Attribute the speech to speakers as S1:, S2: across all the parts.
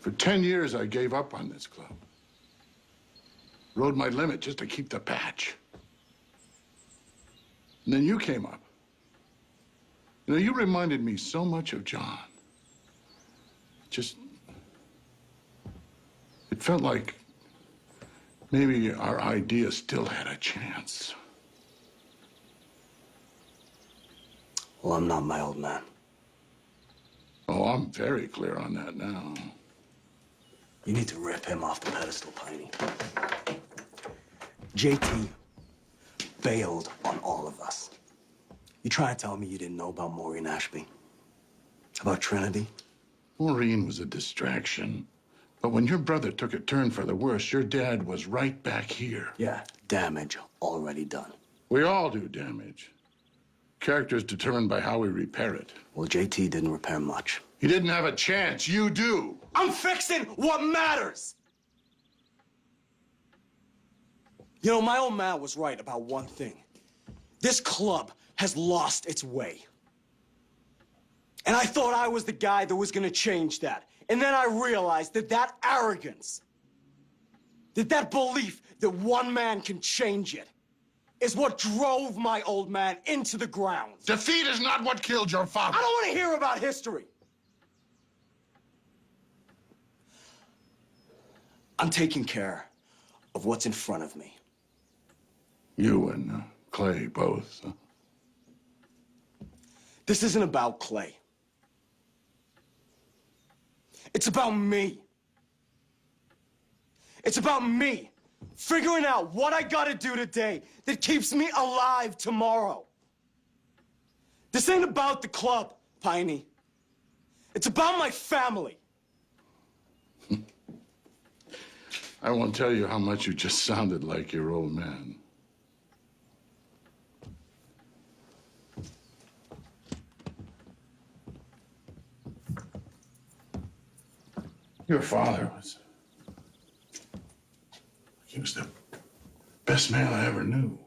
S1: For 10 years, I gave up on this club. Rode my limit just to keep the patch. And then you came up. You know, you reminded me so much of John. It felt like maybe our idea still had a chance.
S2: Well, I'm not my old man.
S1: Oh, I'm very clear on that now.
S2: You need to rip him off the pedestal, Piney. JT bailed on all of us. You trying to tell me you didn't know about Maureen Ashby? About Trinity?
S1: Maureen was a distraction. But when your brother took a turn for the worse, your dad was right back here.
S2: Yeah, damage already done.
S1: We all do damage. Character's determined by how we repair it.
S2: Well, JT didn't repair much.
S1: He didn't have a chance. You do.
S2: I'm fixing what matters! You know, my old man was right about one thing. This club has lost its way. And I thought I was the guy that was gonna change that. And then I realized that that arrogance, that belief that one man can change it, is what drove my old man into the ground.
S1: Defeat is not what killed your father.
S2: I don't want to hear about history. I'm taking care of what's in front of me.
S1: You and Clay both.
S2: This isn't about Clay. It's about me. It's about me figuring out what I gotta do today that keeps me alive tomorrow. This ain't about the club, Piney. It's about my family.
S1: I won't tell you how much you just sounded like your old man. Your father he was the best man I ever knew.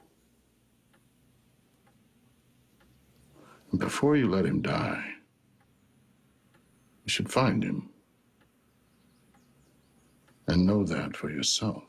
S1: And before you let him die, you should find him and know that for yourself.